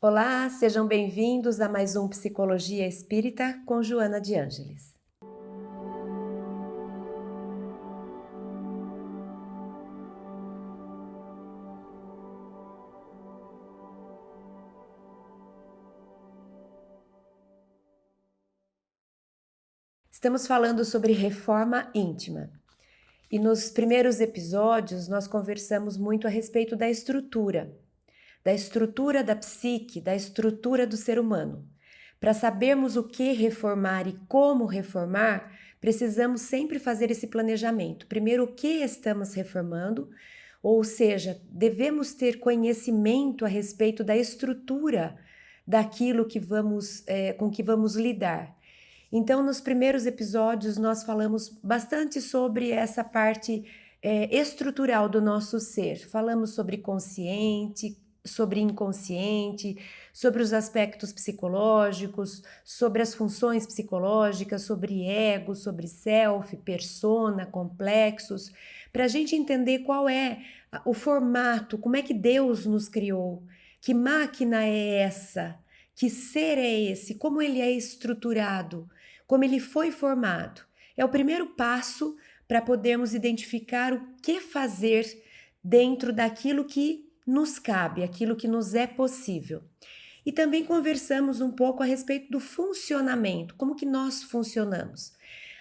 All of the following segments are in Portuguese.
Olá, sejam bem-vindos a mais um Psicologia Espírita com Joana de Ângeles. Estamos falando sobre reforma íntima. E nos primeiros episódios nós conversamos muito a respeito da estrutura da psique, da estrutura do ser humano. Para sabermos o que reformar e como reformar, precisamos sempre fazer esse planejamento. Primeiro, o que estamos reformando, ou seja, devemos ter conhecimento a respeito da estrutura daquilo que com que vamos lidar. Então, nos primeiros episódios, nós falamos bastante sobre essa parte estrutural do nosso ser. Falamos sobre consciente, sobre inconsciente, sobre os aspectos psicológicos, sobre as funções psicológicas, sobre ego, sobre self, persona, complexos, para a gente entender qual é o formato, como é que Deus nos criou, que máquina é essa, que ser é esse, como ele é estruturado, como ele foi formado. É o primeiro passo para podermos identificar o que fazer dentro daquilo que nos cabe, aquilo que nos é possível. E também conversamos um pouco a respeito do funcionamento, como que nós funcionamos.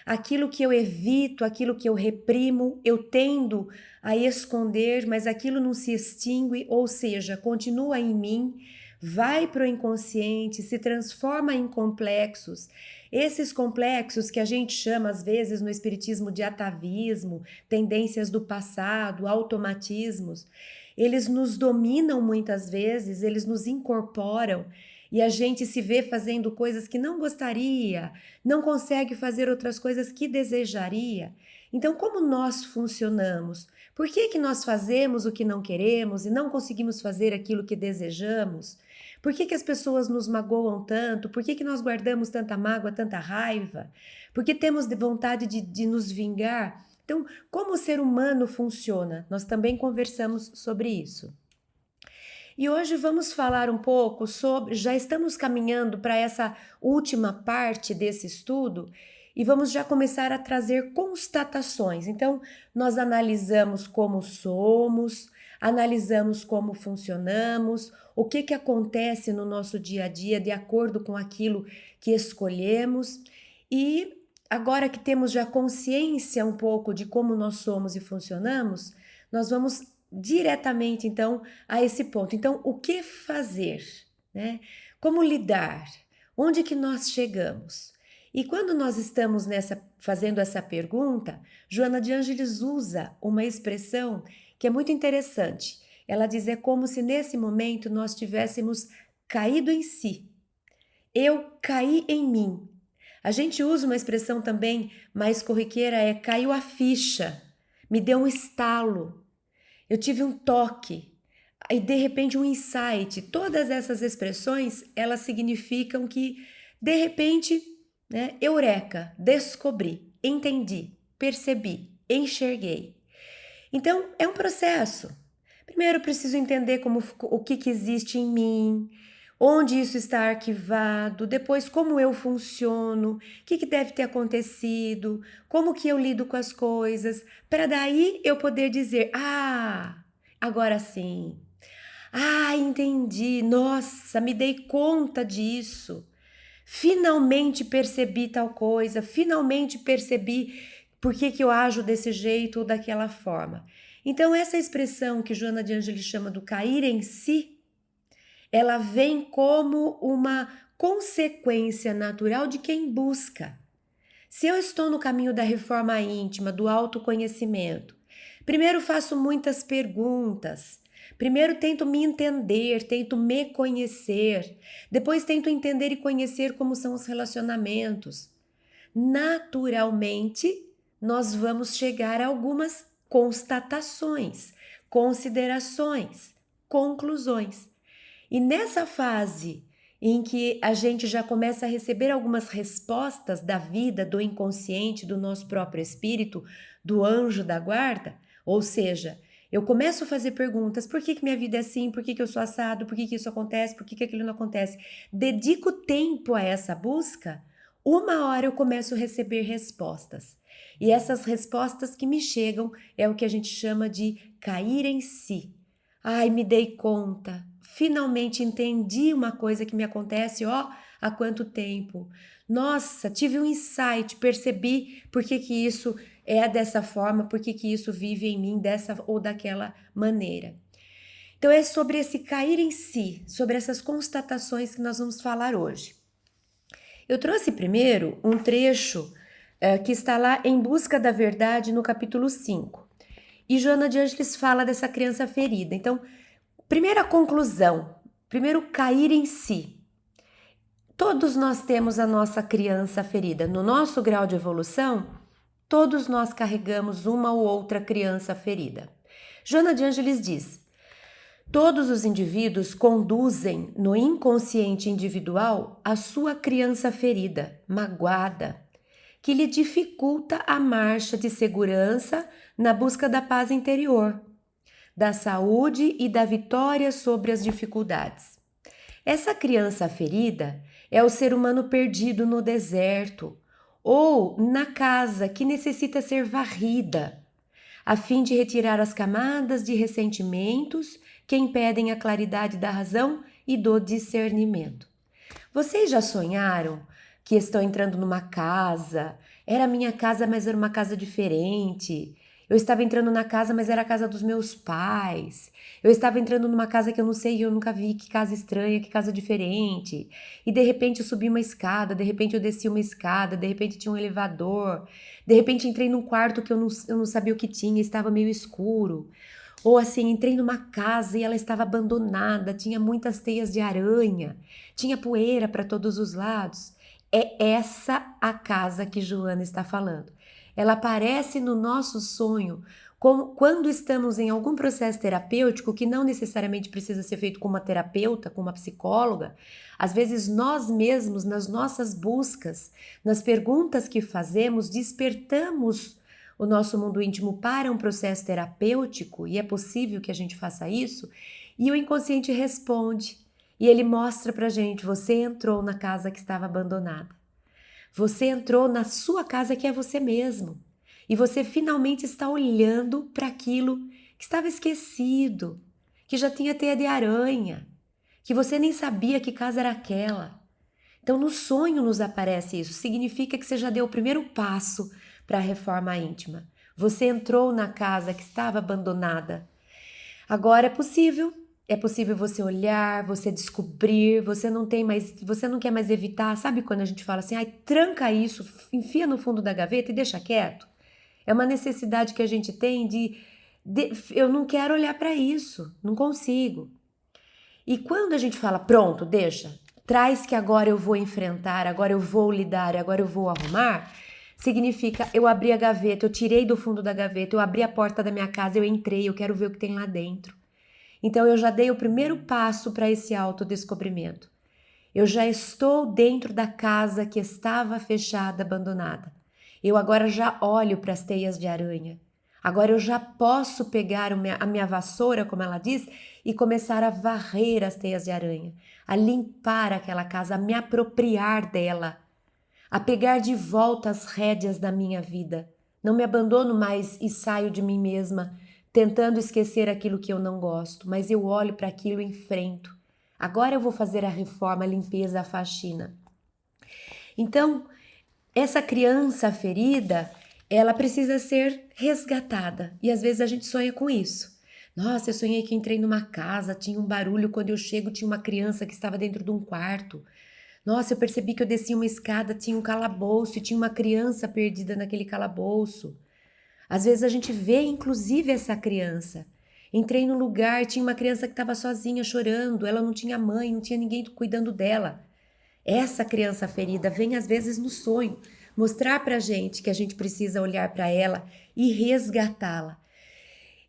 Aquilo que eu evito, aquilo que eu reprimo, eu tendo a esconder, mas aquilo não se extingue, ou seja, continua em mim, vai para o inconsciente, se transforma em complexos. Esses complexos que a gente chama às vezes no espiritismo de atavismo, tendências do passado, automatismos, eles nos dominam muitas vezes, eles nos incorporam e a gente se vê fazendo coisas que não gostaria, não consegue fazer outras coisas que desejaria. Então, como nós funcionamos? Por que nós fazemos o que não queremos e não conseguimos fazer aquilo que desejamos? Por que as pessoas nos magoam tanto? Por que nós guardamos tanta mágoa, tanta raiva? Por que temos vontade de nos vingar? Então, como o ser humano funciona? Nós também conversamos sobre isso. E hoje vamos falar um pouco sobre, já estamos caminhando para essa última parte desse estudo e vamos já começar a trazer constatações. Então, nós analisamos como somos, analisamos como funcionamos, o que acontece no nosso dia a dia de acordo com aquilo que escolhemos e agora que temos já consciência um pouco de como nós somos e funcionamos, nós vamos diretamente então a esse ponto. Então, o que fazer, né? Como lidar? Onde que nós chegamos? E quando nós estamos fazendo essa pergunta, Joana de Ângeles usa uma expressão que é muito interessante. Ela diz: é como se nesse momento nós tivéssemos caído em si. Eu caí em mim. A gente usa uma expressão também mais corriqueira, caiu a ficha, me deu um estalo, eu tive um toque, e de repente um insight. Todas essas expressões, elas significam que, de repente, né, eureka, descobri, entendi, percebi, enxerguei. Então, é um processo. Primeiro, eu preciso entender o que existe em mim, onde isso está arquivado, depois como eu funciono, o que deve ter acontecido, como que eu lido com as coisas, para daí eu poder dizer: ah, agora sim, ah, entendi, nossa, me dei conta disso, finalmente percebi tal coisa, finalmente percebi por que eu ajo desse jeito ou daquela forma. Então, essa expressão que Joana de Ângeles chama do cair em si, ela vem como uma consequência natural de quem busca. Se eu estou no caminho da reforma íntima, do autoconhecimento, primeiro faço muitas perguntas, primeiro tento me entender, tento me conhecer, depois tento entender e conhecer como são os relacionamentos. Naturalmente, nós vamos chegar a algumas constatações, considerações, conclusões. E nessa fase em que a gente já começa a receber algumas respostas da vida, do inconsciente, do nosso próprio espírito, do anjo da guarda, ou seja, Eu começo a fazer perguntas, por que minha vida é assim, por que eu sou assado, por que isso acontece, por que aquilo não acontece. Dedico tempo a essa busca, uma hora eu começo a receber respostas. E essas respostas que me chegam é o que a gente chama de cair em si. Ai, me dei conta, finalmente entendi uma coisa que me acontece, ó, há quanto tempo. Nossa, tive um insight, percebi por que isso é dessa forma, por que isso vive em mim dessa ou daquela maneira. Então é sobre esse cair em si, sobre essas constatações que nós vamos falar hoje. Eu trouxe primeiro um trecho que está lá em Busca da Verdade, no capítulo 5. E Joana de Ângeles fala dessa criança ferida. Então, primeira conclusão, primeiro cair em si. Todos nós temos a nossa criança ferida. No nosso grau de evolução, todos nós carregamos uma ou outra criança ferida. Joana de Ângeles diz: todos os indivíduos conduzem no inconsciente individual a sua criança ferida, magoada, que lhe dificulta a marcha de segurança na busca da paz interior, da saúde e da vitória sobre as dificuldades. Essa criança ferida é o ser humano perdido no deserto ou na casa que necessita ser varrida, a fim de retirar as camadas de ressentimentos que impedem a claridade da razão e do discernimento. Vocês já sonharam que estão entrando numa casa? Era minha casa, mas era uma casa diferente. Eu estava entrando na casa, mas era a casa dos meus pais. Eu estava entrando numa casa que eu não sei, eu nunca vi, que casa estranha, que casa diferente. E de repente eu subi uma escada, de repente eu desci uma escada, de repente tinha um elevador. De repente entrei num quarto que eu não sabia o que tinha, estava meio escuro. Ou assim, entrei numa casa e ela estava abandonada, tinha muitas teias de aranha, tinha poeira para todos os lados. É essa a casa que Joana está falando. Ela aparece no nosso sonho como quando estamos em algum processo terapêutico que não necessariamente precisa ser feito com uma terapeuta, com uma psicóloga. Às vezes nós mesmos, nas nossas buscas, nas perguntas que fazemos, despertamos o nosso mundo íntimo para um processo terapêutico, e é possível que a gente faça isso, e o inconsciente responde, e ele mostra pra gente: você entrou na casa que estava abandonada. Você entrou na sua casa que é você mesmo. E você finalmente está olhando para aquilo que estava esquecido, que já tinha teia de aranha, que você nem sabia que casa era aquela. Então, no sonho nos aparece isso. Significa que você já deu o primeiro passo para a reforma íntima. Você entrou na casa que estava abandonada. Agora é possível você olhar, você descobrir, você não quer mais evitar. Sabe quando a gente fala assim: ai, tranca isso, enfia no fundo da gaveta e deixa quieto? É uma necessidade que a gente tem de eu não quero olhar para isso, não consigo. E quando a gente fala: pronto, deixa, traz que agora eu vou enfrentar, agora eu vou lidar, agora eu vou arrumar, significa eu abri a gaveta, eu tirei do fundo da gaveta, eu abri a porta da minha casa, eu entrei, eu quero ver o que tem lá dentro. Então eu já dei o primeiro passo para esse autodescobrimento. Eu já estou dentro da casa que estava fechada, abandonada. Eu agora já olho para as teias de aranha. Agora eu já posso pegar a minha vassoura, como ela diz, e começar a varrer as teias de aranha, a limpar aquela casa, a me apropriar dela, a pegar de volta as rédeas da minha vida. Não me abandono mais e saio de mim mesma, tentando esquecer aquilo que eu não gosto, mas eu olho para aquilo e enfrento. Agora eu vou fazer a reforma, a limpeza, a faxina. Então, essa criança ferida, ela precisa ser resgatada. E às vezes a gente sonha com isso. Nossa, eu sonhei que entrei numa casa, tinha um barulho, quando eu chego tinha uma criança que estava dentro de um quarto. Nossa, eu percebi que eu desci uma escada, tinha um calabouço e tinha uma criança perdida naquele calabouço. Às vezes a gente vê inclusive essa criança. Entrei no lugar, tinha uma criança que estava sozinha chorando, ela não tinha mãe, não tinha ninguém cuidando dela. Essa criança ferida vem às vezes no sonho, mostrar pra gente que a gente precisa olhar para ela e resgatá-la.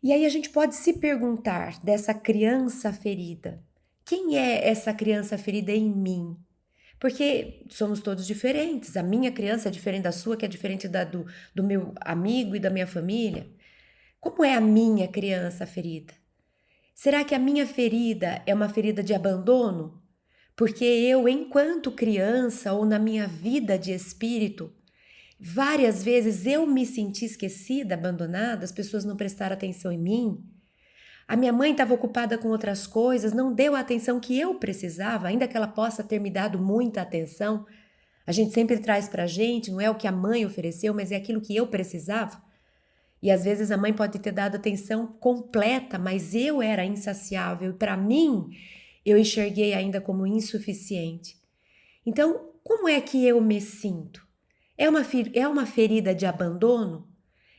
E aí a gente pode se perguntar dessa criança ferida: quem é essa criança ferida em mim? Porque somos todos diferentes. A minha criança é diferente da sua, que é diferente do meu amigo e da minha família. Como é a minha criança ferida? Será que a minha ferida é uma ferida de abandono? Porque eu, enquanto criança ou na minha vida de espírito, várias vezes eu me senti esquecida, abandonada, as pessoas não prestaram atenção em mim. A minha mãe estava ocupada com outras coisas, não deu a atenção que eu precisava, ainda que ela possa ter me dado muita atenção. A gente sempre traz pra gente, não é o que a mãe ofereceu, mas é aquilo que eu precisava. E às vezes a mãe pode ter dado atenção completa, mas eu era insaciável e para mim eu enxerguei ainda como insuficiente. Então, como é que eu me sinto? É uma ferida de abandono?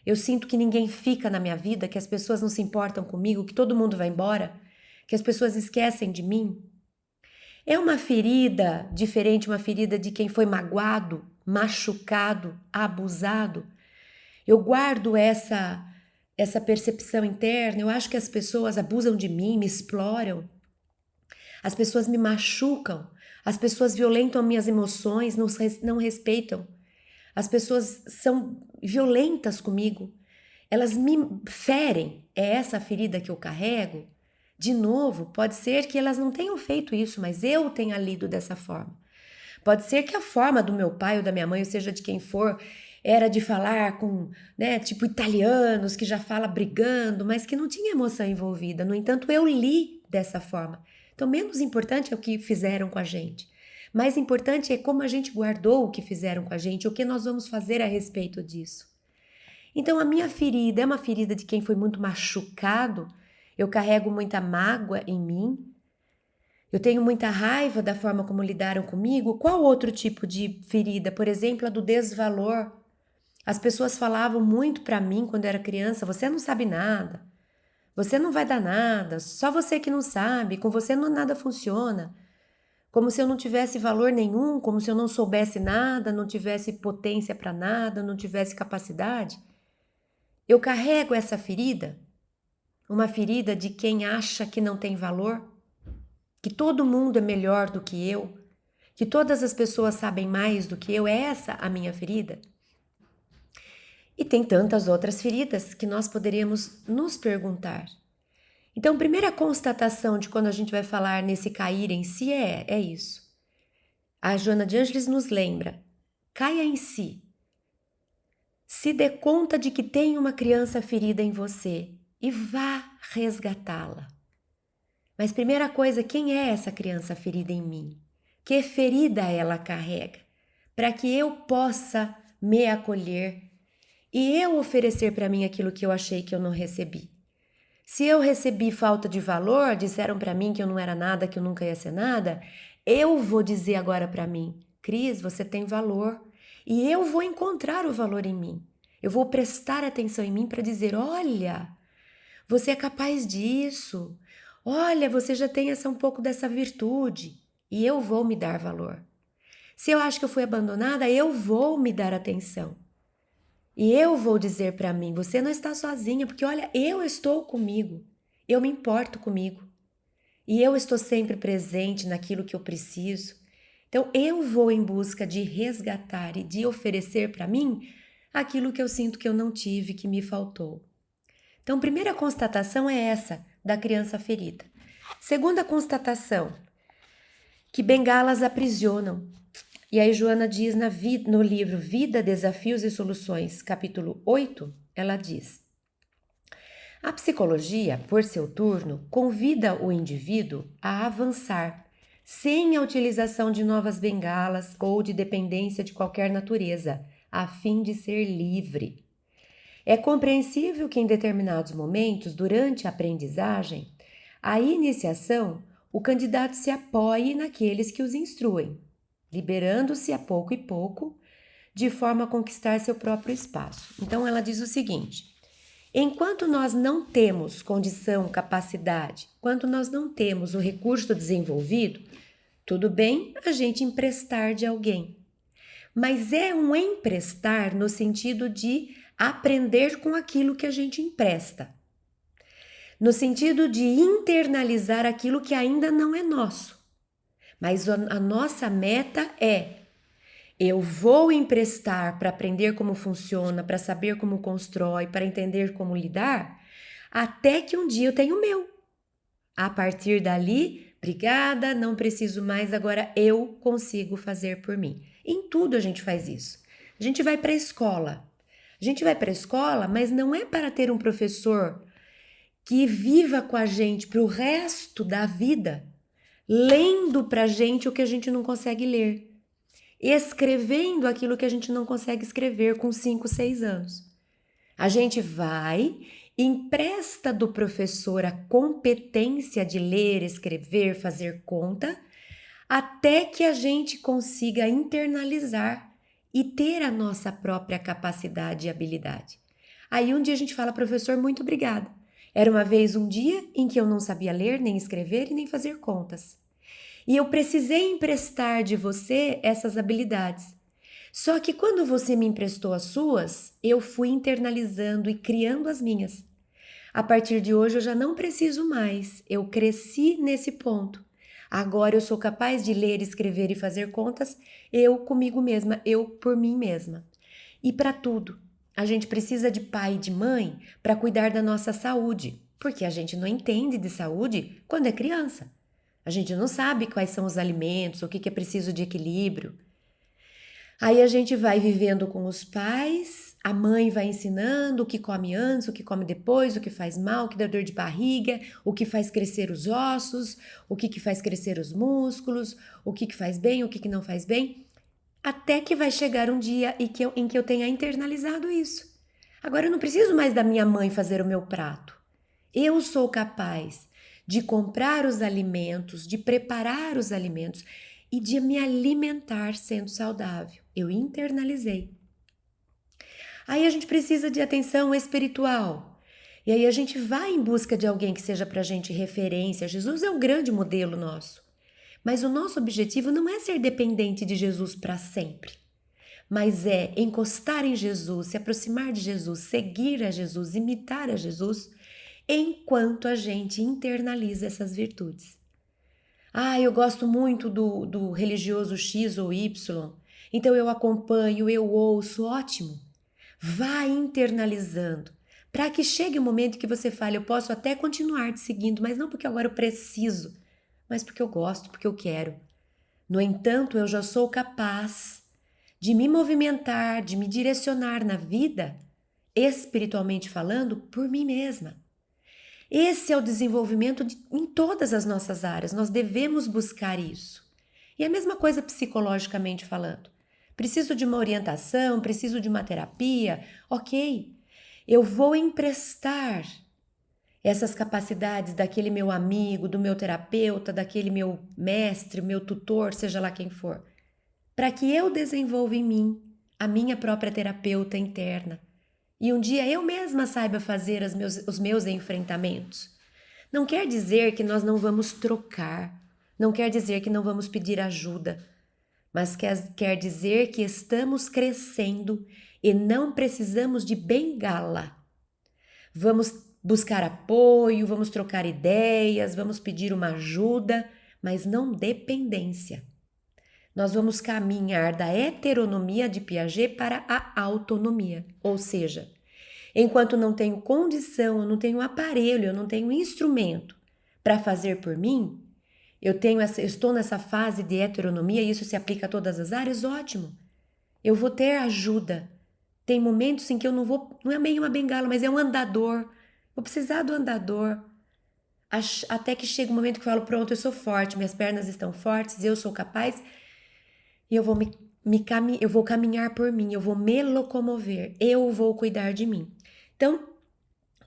Eu sinto que ninguém fica na minha vida, que as pessoas não se importam comigo, que todo mundo vai embora, que as pessoas esquecem de mim? É uma ferida diferente, uma ferida de quem foi magoado, machucado, abusado? Eu guardo essa percepção interna. Eu acho que as pessoas abusam de mim, me exploram. As pessoas me machucam. As pessoas violentam minhas emoções, não respeitam. As pessoas são violentas comigo. Elas me ferem. É essa a ferida que eu carrego? De novo, pode ser que elas não tenham feito isso, mas eu tenha lido dessa forma. Pode ser que a forma do meu pai ou da minha mãe, ou seja, de quem for, era de falar com, né, tipo italianos que já fala brigando, mas que não tinha emoção envolvida. No entanto, eu li dessa forma. Então, menos importante é o que fizeram com a gente. Mais importante é como a gente guardou o que fizeram com a gente, o que nós vamos fazer a respeito disso. Então, a minha ferida é uma ferida de quem foi muito machucado. Eu carrego muita mágoa em mim. Eu tenho muita raiva da forma como lidaram comigo. Qual outro tipo de ferida? Por exemplo, a do desvalor. As pessoas falavam muito para mim quando eu era criança: você não sabe nada, você não vai dar nada, só você que não sabe, com você não nada funciona. Como se eu não tivesse valor nenhum, como se eu não soubesse nada, não tivesse potência para nada, não tivesse capacidade. Eu carrego essa ferida, uma ferida de quem acha que não tem valor, que todo mundo é melhor do que eu, que todas as pessoas sabem mais do que eu. É essa a minha ferida? E tem tantas outras feridas que nós poderíamos nos perguntar. Então, primeira constatação de quando a gente vai falar nesse cair em si é isso. A Joana de Ângeles nos lembra: caia em si. Se dê conta de que tem uma criança ferida em você e vá resgatá-la. Mas primeira coisa, quem é essa criança ferida em mim? Que ferida ela carrega? Para que eu possa me acolher e eu oferecer para mim aquilo que eu achei que eu não recebi. Se eu recebi falta de valor, disseram para mim que eu não era nada, que eu nunca ia ser nada, eu vou dizer agora para mim: Cris, você tem valor. E eu vou encontrar o valor em mim. Eu vou prestar atenção em mim para dizer: olha, você é capaz disso. Olha, você já tem um pouco dessa virtude. E eu vou me dar valor. Se eu acho que eu fui abandonada, eu vou me dar atenção. E eu vou dizer para mim: você não está sozinha, porque olha, eu estou comigo. Eu me importo comigo. E eu estou sempre presente naquilo que eu preciso. Então eu vou em busca de resgatar e de oferecer para mim aquilo que eu sinto que eu não tive, que me faltou. Então, primeira constatação é essa, da criança ferida. Segunda constatação, que bengalas aprisionam. E aí Joana diz no livro Vida, Desafios e Soluções, capítulo 8, ela diz: a psicologia, por seu turno, convida o indivíduo a avançar, sem a utilização de novas bengalas ou de dependência de qualquer natureza, a fim de ser livre. É compreensível que em determinados momentos, durante a aprendizagem, a iniciação, o candidato se apoie naqueles que os instruem, liberando-se a pouco e pouco, de forma a conquistar seu próprio espaço. Então ela diz o seguinte: enquanto nós não temos condição, capacidade, enquanto nós não temos o recurso desenvolvido, tudo bem a gente emprestar de alguém. Mas é um emprestar no sentido de aprender com aquilo que a gente empresta. No sentido de internalizar aquilo que ainda não é nosso. Mas a nossa meta é Eu vou emprestar para aprender como funciona, para saber como constrói, para entender como lidar, até que um dia eu tenho o meu. A partir dali, obrigada, não preciso mais, agora eu consigo fazer por mim. Em tudo a gente faz isso. A gente vai para a escola. A gente vai para a escola, mas não é para ter um professor que viva com a gente para o resto da vida, lendo para a gente o que a gente não consegue ler, escrevendo aquilo que a gente não consegue escrever com 5, 6 anos. A gente vai, empresta do professor a competência de ler, escrever, fazer conta, até que a gente consiga internalizar e ter a nossa própria capacidade e habilidade. Aí um dia a gente fala, professor, muito obrigada. Era uma vez um dia em que eu não sabia ler, nem escrever e nem fazer contas. E eu precisei emprestar de você essas habilidades. Só que quando você me emprestou as suas, eu fui internalizando e criando as minhas. A partir de hoje eu já não preciso mais, eu cresci nesse ponto. Agora eu sou capaz de ler, escrever e fazer contas, eu comigo mesma, eu por mim mesma. E para tudo, a gente precisa de pai e de mãe para cuidar da nossa saúde, porque a gente não entende de saúde quando é criança. A gente não sabe quais são os alimentos, o que é preciso de equilíbrio. Aí a gente vai vivendo com os pais, a mãe vai ensinando o que come antes, o que come depois, o que faz mal, o que dá dor de barriga, o que faz crescer os ossos, o que faz crescer os músculos, o que faz bem, o que não faz bem, até que vai chegar um dia em que eu tenha internalizado isso. Agora eu não preciso mais da minha mãe fazer o meu prato. Eu sou capaz de comprar os alimentos, de preparar os alimentos e de me alimentar sendo saudável. Eu internalizei. Aí a gente precisa de atenção espiritual. E aí a gente vai em busca de alguém que seja para a gente referência. Jesus é um grande modelo nosso. Mas o nosso objetivo não é ser dependente de Jesus para sempre, mas é encostar em Jesus, se aproximar de Jesus, seguir a Jesus, imitar a Jesus, enquanto a gente internaliza essas virtudes. Ah, eu gosto muito do religioso X ou Y, então eu acompanho, eu ouço, ótimo. Vá internalizando, para que chegue o momento que você fale, eu posso até continuar te seguindo, mas não porque agora eu preciso, mas porque eu gosto, porque eu quero. No entanto, eu já sou capaz de me movimentar, de me direcionar na vida, espiritualmente falando, por mim mesma. Esse é o desenvolvimento em todas as nossas áreas, nós devemos buscar isso. E a mesma coisa psicologicamente falando. Preciso de uma orientação, preciso de uma terapia, ok. Eu vou emprestar essas capacidades daquele meu amigo, do meu terapeuta, daquele meu mestre, meu tutor, seja lá quem for, para que eu desenvolva em mim a minha própria terapeuta interna. E um dia eu mesma saiba fazer os meus enfrentamentos. Não quer dizer que nós não vamos trocar, não quer dizer que não vamos pedir ajuda, mas quer dizer que estamos crescendo e não precisamos de bengala. Vamos buscar apoio, vamos trocar ideias, vamos pedir uma ajuda, mas não dependência. Nós vamos caminhar da heteronomia de Piaget para a autonomia, ou seja, enquanto não tenho condição, eu não tenho aparelho, eu não tenho instrumento para fazer por mim, estou nessa fase de heteronomia e isso se aplica a todas as áreas, ótimo. Eu vou ter ajuda. Tem momentos em que eu não é meio uma bengala, mas é um andador. Vou precisar do andador. Até que chega um momento que eu falo, pronto, eu sou forte, minhas pernas estão fortes, eu sou capaz e eu vou eu vou caminhar por mim, eu vou me locomover, eu vou cuidar de mim. Então,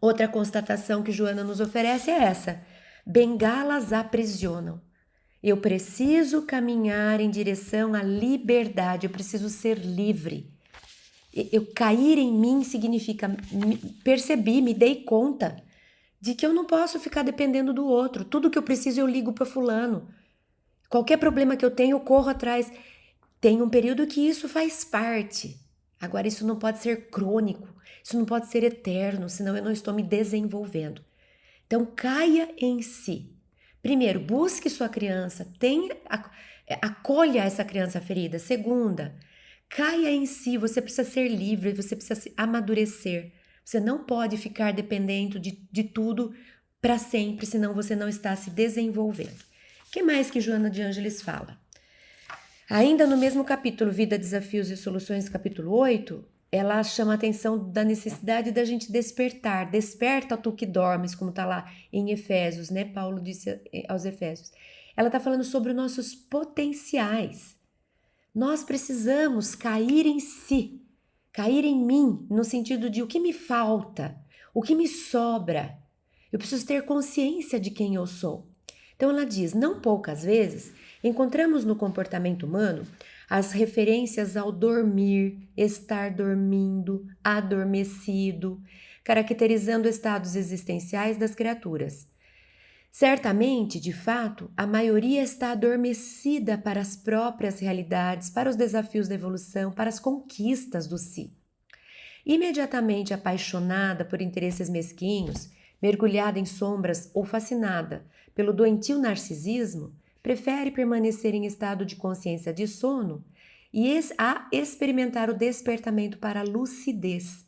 outra constatação que Joana nos oferece é essa: bengalas aprisionam. Eu preciso caminhar em direção à liberdade, eu preciso ser livre. Eu cair em mim significa percebi, me dei conta de que eu não posso ficar dependendo do outro. Tudo que eu preciso eu ligo para fulano. Qualquer problema que eu tenho, eu corro atrás. Tem um período que isso faz parte. Agora, isso não pode ser crônico, isso não pode ser eterno, senão eu não estou me desenvolvendo. Então, caia em si. Primeiro, busque sua criança, acolha essa criança ferida. Segunda, Caia em si, você precisa ser livre, você precisa se amadurecer. Você não pode ficar dependendo de tudo para sempre, senão você não está se desenvolvendo. O que mais que Joana de Ângeles fala? Ainda no mesmo capítulo, Vida, Desafios e Soluções, capítulo 8, ela chama a atenção da necessidade da gente despertar. Desperta tu que dormes, como está lá em Efésios, né? Paulo disse aos Efésios. Ela está falando sobre os nossos potenciais. Nós precisamos cair em si, cair em mim, no sentido de o que me falta, o que me sobra. Eu preciso ter consciência de quem eu sou. Então ela diz, não poucas vezes, encontramos no comportamento humano as referências ao dormir, estar dormindo, adormecido, caracterizando estados existenciais das criaturas. Certamente, de fato, a maioria está adormecida para as próprias realidades, para os desafios da evolução, para as conquistas do si. Imediatamente apaixonada por interesses mesquinhos, mergulhada em sombras ou fascinada pelo doentio narcisismo, prefere permanecer em estado de consciência de sono e a experimentar o despertamento para a lucidez.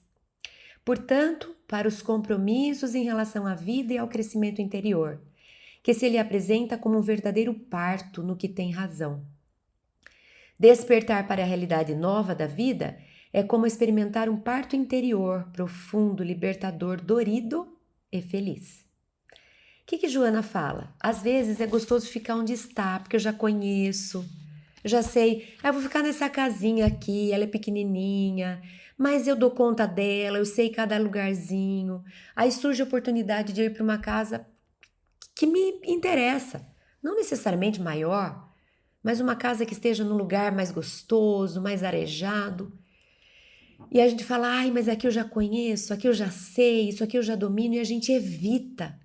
Portanto, para os compromissos em relação à vida e ao crescimento interior, que se lhe apresenta como um verdadeiro parto no que tem razão. Despertar para a realidade nova da vida é como experimentar um parto interior, profundo, libertador, dorido e feliz. O que Joana fala? Às vezes é gostoso ficar onde está, porque eu já conheço, eu já sei, eu vou ficar nessa casinha aqui, ela é pequenininha, mas eu dou conta dela, eu sei cada lugarzinho. Aí surge a oportunidade de ir para uma casa que me interessa, não necessariamente maior, mas uma casa que esteja num lugar mais gostoso, mais arejado. E a gente fala, ai, mas aqui eu já conheço, aqui eu já sei, isso aqui eu já domino, e a gente evita.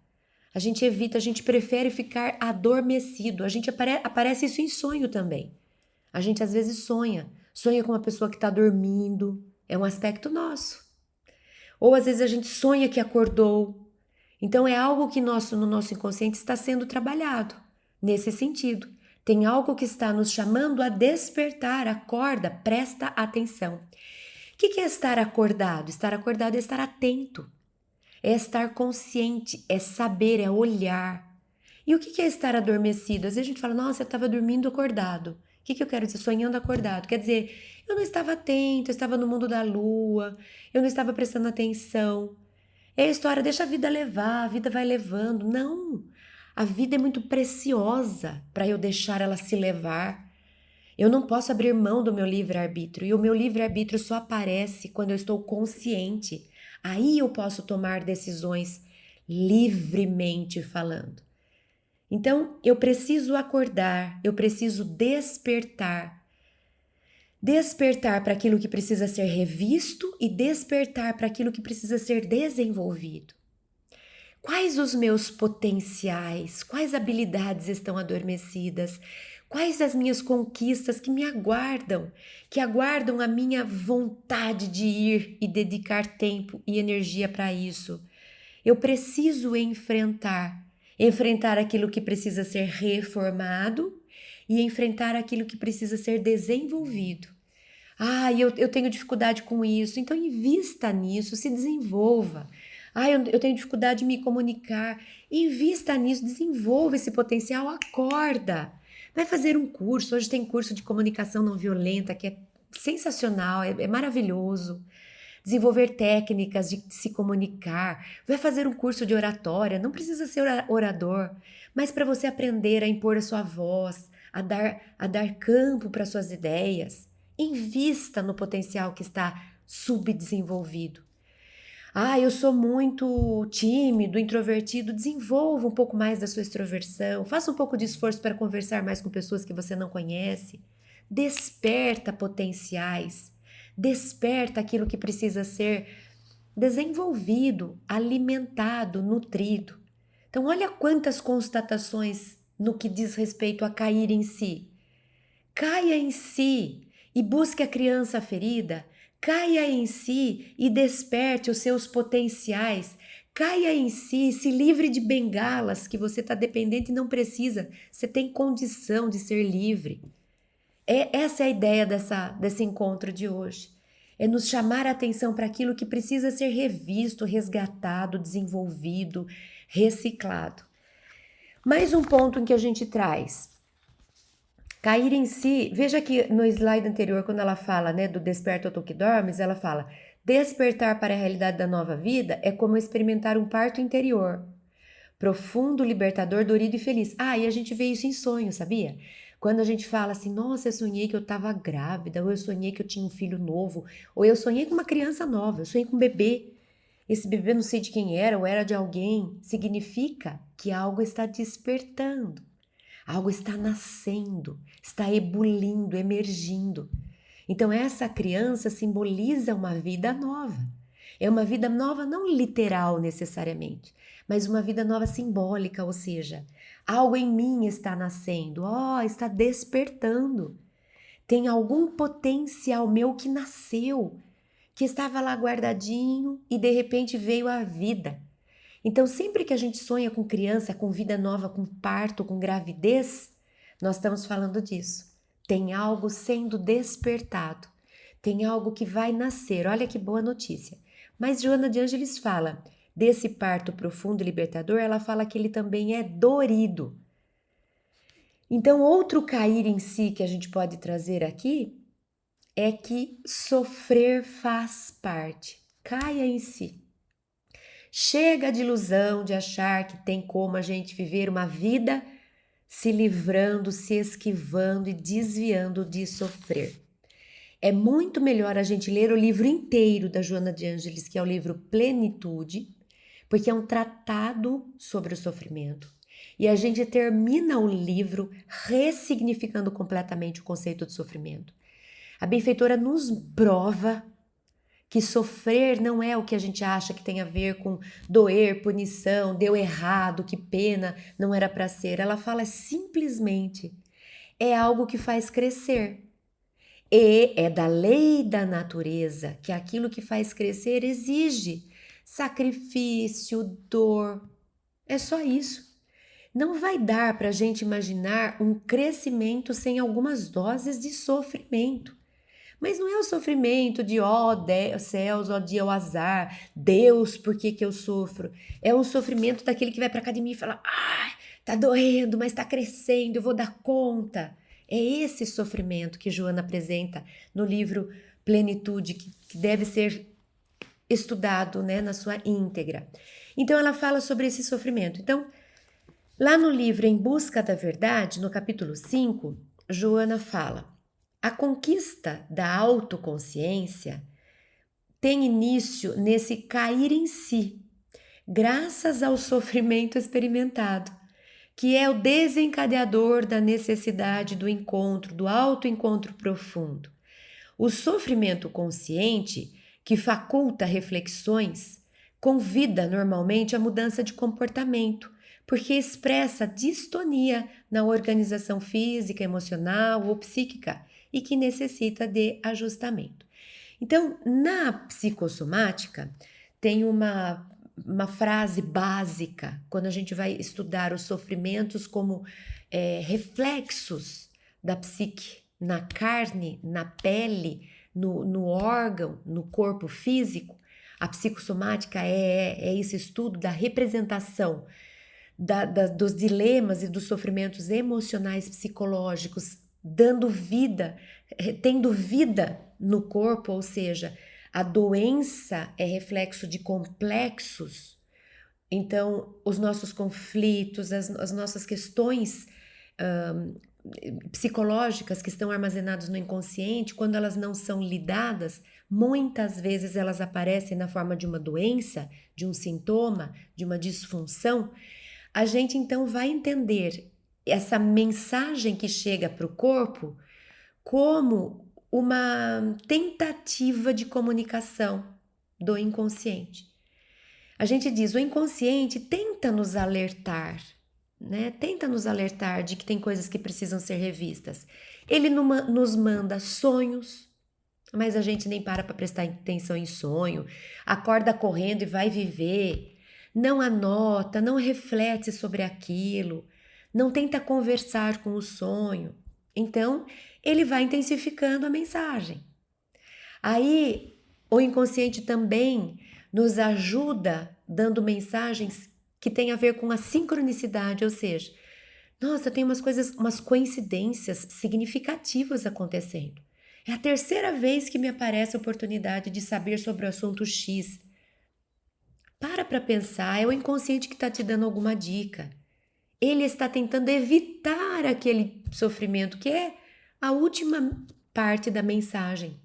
A gente prefere ficar adormecido. A gente aparece isso em sonho também. A gente às vezes sonha com uma pessoa que está dormindo, é um aspecto nosso. Ou às vezes a gente sonha que acordou. Então é algo que no nosso inconsciente está sendo trabalhado, nesse sentido. Tem algo que está nos chamando a despertar, acorda, presta atenção. O que é estar acordado? Estar acordado é estar atento, é estar consciente, é saber, é olhar. E o que é estar adormecido? Às vezes a gente fala, nossa, eu estava dormindo acordado. O que eu quero dizer? Sonhando acordado. Quer dizer, eu não estava atento, eu estava no mundo da lua, eu não estava prestando atenção. É a história, deixa a vida levar, a vida vai levando. Não, a vida é muito preciosa para eu deixar ela se levar. Eu não posso abrir mão do meu livre-arbítrio, e o meu livre-arbítrio só aparece quando eu estou consciente. Aí eu posso tomar decisões livremente falando. Então, eu preciso acordar, eu preciso despertar. Despertar para aquilo que precisa ser revisto e despertar para aquilo que precisa ser desenvolvido. Quais os meus potenciais? Quais habilidades estão adormecidas? Quais as minhas conquistas que me aguardam? Que aguardam a minha vontade de ir e dedicar tempo e energia para isso? Eu preciso enfrentar aquilo que precisa ser reformado e enfrentar aquilo que precisa ser desenvolvido. Ah, eu tenho dificuldade com isso, então invista nisso, se desenvolva. Ah, eu tenho dificuldade de me comunicar, invista nisso, desenvolva esse potencial, acorda. Vai fazer um curso, hoje tem curso de comunicação não violenta que é sensacional, é maravilhoso. Desenvolver técnicas de se comunicar, vai fazer um curso de oratória, não precisa ser orador, mas para você aprender a impor a sua voz, a dar campo para suas ideias. Invista no potencial que está subdesenvolvido. Ah, eu sou muito tímido, introvertido. Desenvolva um pouco mais da sua extroversão. Faça um pouco de esforço para conversar mais com pessoas que você não conhece. Desperta potenciais. Desperta aquilo que precisa ser desenvolvido, alimentado, nutrido. Então, olha quantas constatações no que diz respeito a cair em si. Caia em si e busque a criança ferida. Caia em si e desperte os seus potenciais. Caia em si, se livre de bengalas que você está dependente e não precisa. Você tem condição de ser livre. Essa é a ideia desse encontro de hoje. É nos chamar a atenção para aquilo que precisa ser revisto, resgatado, desenvolvido, reciclado. Mais um ponto em que a gente traz. Cair em si, veja que no slide anterior, quando ela fala, né, do desperta ou tu que dormes, ela fala, despertar para a realidade da nova vida é como experimentar um parto interior, profundo, libertador, dorido e feliz. E a gente vê isso em sonho, sabia? Quando a gente fala assim, nossa, eu sonhei que eu estava grávida, ou eu sonhei que eu tinha um filho novo, ou eu sonhei com uma criança nova, eu sonhei com um bebê. Esse bebê não sei de quem era, ou era de alguém, significa que algo está despertando. Algo está nascendo, está ebulindo, emergindo. Então, essa criança simboliza uma vida nova. É uma vida nova, não literal necessariamente, mas uma vida nova simbólica, ou seja, algo em mim está nascendo, está despertando. Tem algum potencial meu que nasceu, que estava lá guardadinho e de repente veio à vida. Então, sempre que a gente sonha com criança, com vida nova, com parto, com gravidez, nós estamos falando disso. Tem algo sendo despertado, tem algo que vai nascer. Olha que boa notícia. Mas Joana de Ângeles fala desse parto profundo e libertador, ela fala que ele também é dorido. Então, outro cair em si que a gente pode trazer aqui é que sofrer faz parte. Caia em si. Chega de ilusão de achar que tem como a gente viver uma vida se livrando, se esquivando e desviando de sofrer. É muito melhor a gente ler o livro inteiro da Joana de Ângeles, que é o livro Plenitude, porque é um tratado sobre o sofrimento. E a gente termina o livro ressignificando completamente o conceito de sofrimento. A benfeitora nos prova que sofrer não é o que a gente acha que tem a ver com doer, punição, deu errado, que pena, não era para ser. Ela fala simplesmente, é algo que faz crescer. E é da lei da natureza que aquilo que faz crescer exige sacrifício, dor. É só isso. Não vai dar para a gente imaginar um crescimento sem algumas doses de sofrimento. Mas não é o sofrimento de céus, ó dia, o azar, Deus, por que eu sofro? É o sofrimento daquele que vai para academia e fala, tá doendo, mas tá crescendo, eu vou dar conta. É esse sofrimento que Joana apresenta no livro Plenitude, que deve ser estudado, né, na sua íntegra. Então ela fala sobre esse sofrimento. Então, lá no livro Em Busca da Verdade, no capítulo 5, Joana fala: a conquista da autoconsciência tem início nesse cair em si, graças ao sofrimento experimentado, que é o desencadeador da necessidade do encontro, do autoencontro profundo. O sofrimento consciente, que faculta reflexões, convida normalmente a mudança de comportamento, porque expressa distonia na organização física, emocional ou psíquica e que necessita de ajustamento. Então, na psicossomática, tem uma frase básica, quando a gente vai estudar os sofrimentos como reflexos da psique na carne, na pele, no órgão, no corpo físico. A psicossomática é esse estudo da representação dos dilemas e dos sofrimentos emocionais psicológicos, dando vida, tendo vida no corpo, ou seja, a doença é reflexo de complexos. Então, os nossos conflitos, as nossas questões psicológicas que estão armazenadas no inconsciente, quando elas não são lidadas, muitas vezes elas aparecem na forma de uma doença, de um sintoma, de uma disfunção. A gente então vai entender essa mensagem que chega para o corpo como uma tentativa de comunicação do inconsciente. A gente diz, o inconsciente tenta nos alertar, né? Tenta nos alertar de que tem coisas que precisam ser revistas. Ele nos manda sonhos, mas a gente nem para prestar atenção em sonho, acorda correndo e vai viver, não anota, não reflete sobre aquilo, não tenta conversar com o sonho. Então, ele vai intensificando a mensagem. Aí, o inconsciente também nos ajuda dando mensagens que têm a ver com a sincronicidade, ou seja, nossa, tem umas coisas, umas coincidências significativas acontecendo. É a terceira vez que me aparece a oportunidade de saber sobre o assunto X. Para pensar, é o inconsciente que está te dando alguma dica. Ele está tentando evitar aquele sofrimento, que é a última parte da mensagem.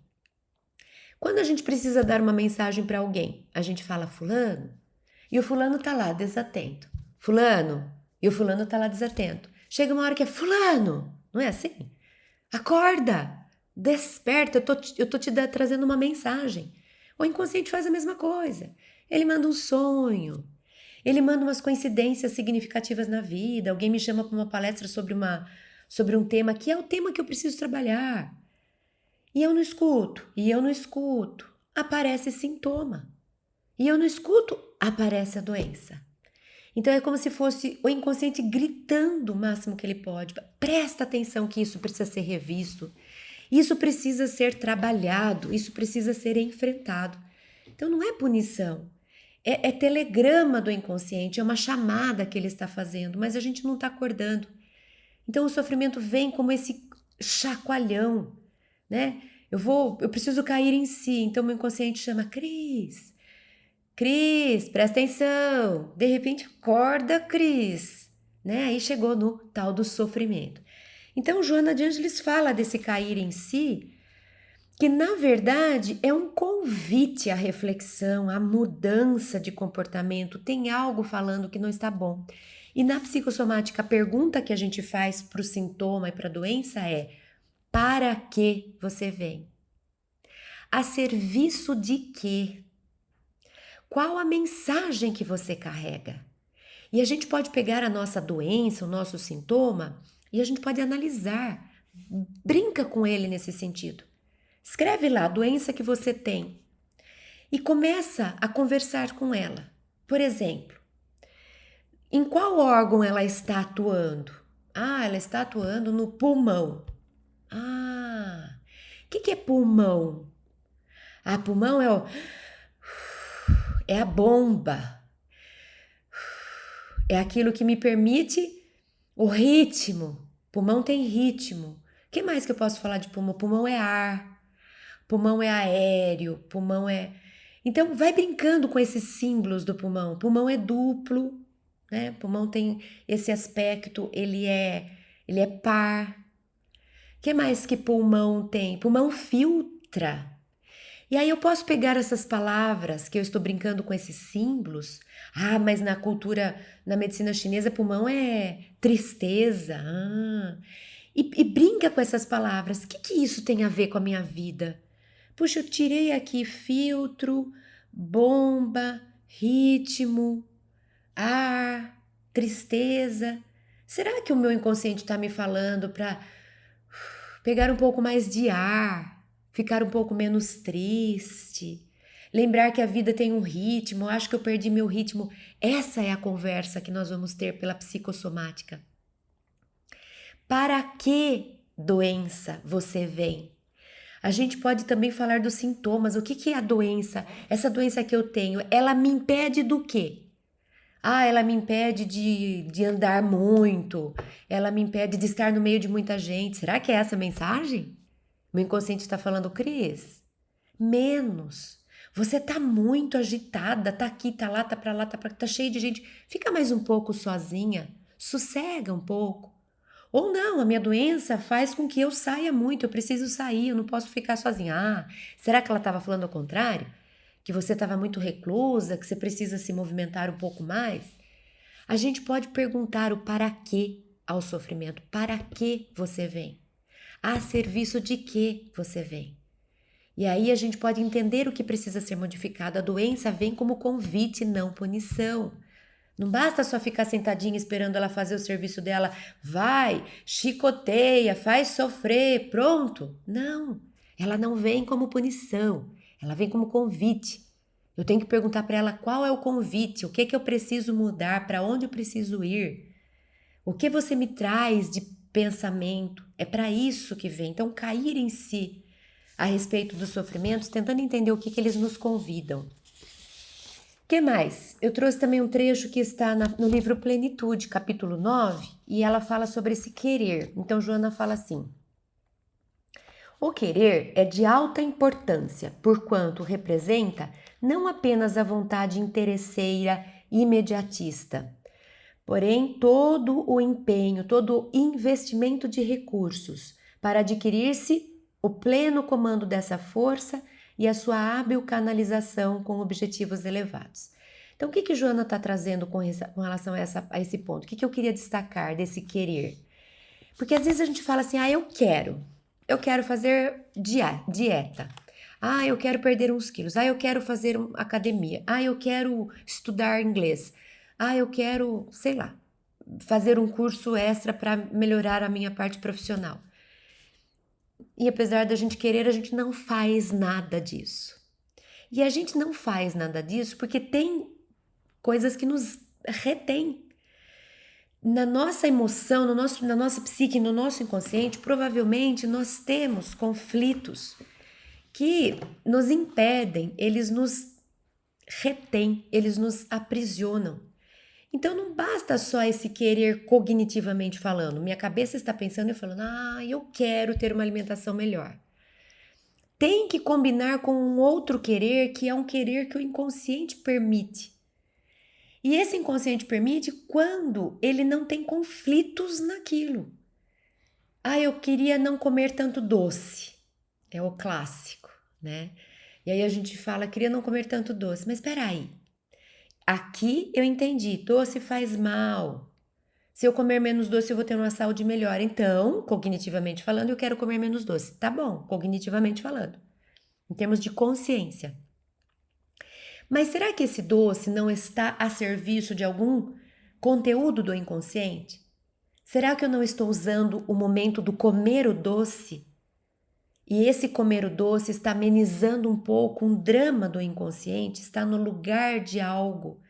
Quando a gente precisa dar uma mensagem para alguém, a gente fala fulano, e o fulano tá lá desatento. Fulano, e o fulano tá lá desatento. Chega uma hora que é fulano, não é assim? Acorda, desperta, eu tô te trazendo uma mensagem. O inconsciente faz a mesma coisa. Ele manda um sonho, ele manda umas coincidências significativas na vida. Alguém me chama para uma palestra sobre um tema que é o tema que eu preciso trabalhar. E eu não escuto, e eu não escuto. Aparece sintoma. E eu não escuto, aparece a doença. Então é como se fosse o inconsciente gritando o máximo que ele pode. Presta atenção que isso precisa ser revisto. Isso precisa ser trabalhado, isso precisa ser enfrentado. Então não é punição, é telegrama do inconsciente, é uma chamada que ele está fazendo, mas a gente não está acordando. Então o sofrimento vem como esse chacoalhão, né? Eu preciso cair em si. Então meu inconsciente chama, Cris, presta atenção. De repente acorda, Cris, né? Aí chegou no tal do sofrimento. Então Joana de Ângeles fala desse cair em si, que na verdade é um convite à reflexão, à mudança de comportamento. Tem algo falando que não está bom. E na psicossomática, a pergunta que a gente faz para o sintoma e para a doença é: para que você vem? A serviço de quê? Qual a mensagem que você carrega? E a gente pode pegar a nossa doença, o nosso sintoma, e a gente pode analisar. Brinca com ele nesse sentido. Escreve lá a doença que você tem e começa a conversar com ela. Por exemplo, em qual órgão ela está atuando? Ah, ela está atuando no pulmão. Ah, o que é pulmão? Ah, pulmão é a bomba. É aquilo que me permite o ritmo. Pulmão tem ritmo. O que mais que eu posso falar de pulmão? Pulmão é ar. Pulmão é aéreo, pulmão é... Então, vai brincando com esses símbolos do pulmão. Pulmão é duplo, né? Pulmão tem esse aspecto, ele é par. O que mais que pulmão tem? Pulmão filtra. E aí eu posso pegar essas palavras que eu estou brincando com esses símbolos. Ah, mas na cultura, na medicina chinesa, pulmão é tristeza. E brinca com essas palavras. O que isso tem a ver com a minha vida? Puxa, eu tirei aqui filtro, bomba, ritmo, ar, tristeza. Será que o meu inconsciente está me falando para pegar um pouco mais de ar, ficar um pouco menos triste, lembrar que a vida tem um ritmo? Eu acho que eu perdi meu ritmo. Essa é a conversa que nós vamos ter pela psicossomática. Para que doença você vem? A gente pode também falar dos sintomas. O que é a doença? Essa doença que eu tenho, ela me impede do quê? Ah, ela me impede de andar muito. Ela me impede de estar no meio de muita gente. Será que é essa a mensagem? Meu inconsciente está falando, Cris, menos. Você tá muito agitada, tá aqui, tá lá, tá pra lá, tá cheio de gente. Fica mais um pouco sozinha. Sossega um pouco. Ou não, a minha doença faz com que eu saia muito, eu preciso sair, eu não posso ficar sozinha. Ah, será que ela estava falando ao contrário? Que você estava muito reclusa, que você precisa se movimentar um pouco mais? A gente pode perguntar o para quê ao sofrimento. Para que você vem? A serviço de que você vem? E aí a gente pode entender o que precisa ser modificado. A doença vem como convite, não punição. Não basta só ficar sentadinha esperando ela fazer o serviço dela. Vai, chicoteia, faz sofrer, pronto. Não, ela não vem como punição, ela vem como convite. Eu tenho que perguntar para ela qual é o convite, o que eu preciso mudar, para onde eu preciso ir. O que você me traz pensamento. É para isso que vem. Então, cair em si a respeito dos sofrimentos, tentando entender o que eles nos convidam. O que mais? Eu trouxe também um trecho que está no livro Plenitude, capítulo 9, e ela fala sobre esse querer. Então, Joana fala assim: o querer é de alta importância, porquanto representa não apenas a vontade interesseira e imediatista, porém todo o empenho, todo o investimento de recursos para adquirir-se o pleno comando dessa força e a sua hábil canalização com objetivos elevados. Então, o que Joana está trazendo com relação a esse ponto? O que eu queria destacar desse querer? Porque às vezes a gente fala assim, eu quero fazer dieta. Eu quero perder uns quilos. Eu quero fazer academia. Eu quero estudar inglês. Eu quero, sei lá, fazer um curso extra para melhorar a minha parte profissional. E apesar da gente querer, a gente não faz nada disso. E a gente não faz nada disso porque tem coisas que nos retêm. Na nossa emoção, na nossa psique, no nosso inconsciente, provavelmente nós temos conflitos que nos impedem, eles nos retêm, eles nos aprisionam. Então não basta só esse querer cognitivamente falando. Minha cabeça está pensando e falando, eu quero ter uma alimentação melhor. Tem que combinar com um outro querer, que é um querer que o inconsciente permite. E esse inconsciente permite quando ele não tem conflitos naquilo. Eu queria não comer tanto doce. É o clássico, né? E aí a gente fala, queria não comer tanto doce. Mas espera aí. Aqui eu entendi, doce faz mal. Se eu comer menos doce, eu vou ter uma saúde melhor. Então, cognitivamente falando, eu quero comer menos doce. Tá bom, cognitivamente falando. Em termos de consciência. Mas será que esse doce não está a serviço de algum conteúdo do inconsciente? Será que eu não estou usando o momento do comer o doce? E esse comer o doce está amenizando um pouco um drama do inconsciente, está no lugar de algo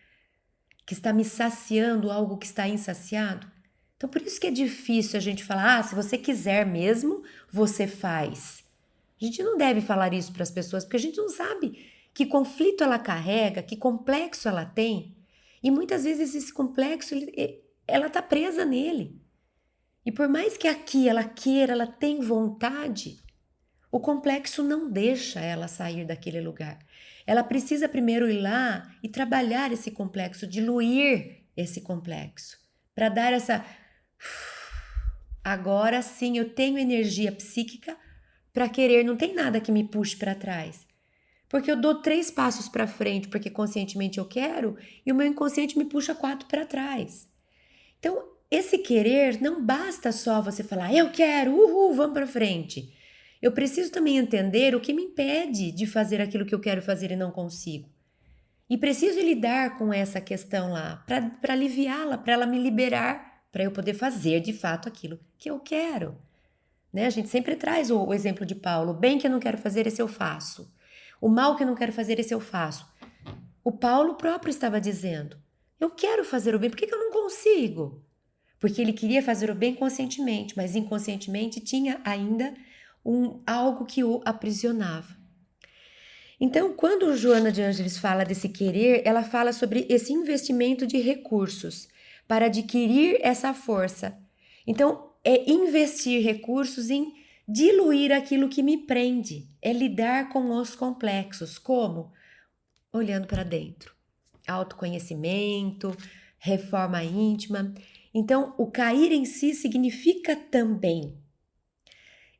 que está me saciando, algo que está insaciado? Então, por isso que é difícil a gente falar, se você quiser mesmo, você faz. A gente não deve falar isso para as pessoas, porque a gente não sabe que conflito ela carrega, que complexo ela tem. E muitas vezes esse complexo, ela está presa nele. E por mais que aqui ela queira, ela tem vontade, o complexo não deixa ela sair daquele lugar. Ela precisa primeiro ir lá e trabalhar esse complexo, diluir esse complexo, para dar essa... Agora sim, eu tenho energia psíquica para querer, não tem nada que me puxe para trás. Porque eu dou 3 passos para frente, porque conscientemente eu quero, e o meu inconsciente me puxa 4 para trás. Então, esse querer não basta só você falar, eu quero, uhul, vamos para frente. Eu preciso também entender o que me impede de fazer aquilo que eu quero fazer e não consigo. E preciso lidar com essa questão lá, para aliviá-la, para ela me liberar, para eu poder fazer de fato aquilo que eu quero. Né? A gente sempre traz o exemplo de Paulo, o bem que eu não quero fazer, esse eu faço. O mal que eu não quero fazer, esse eu faço. O Paulo próprio estava dizendo, eu quero fazer o bem, por que eu não consigo? Porque ele queria fazer o bem conscientemente, mas inconscientemente tinha ainda algo que o aprisionava. Então, quando Joana de Ângeles fala desse querer, ela fala sobre esse investimento de recursos para adquirir essa força. Então, é investir recursos em diluir aquilo que me prende, é lidar com os complexos. Como? Olhando para dentro. Autoconhecimento, reforma íntima. Então, o cair em si significa também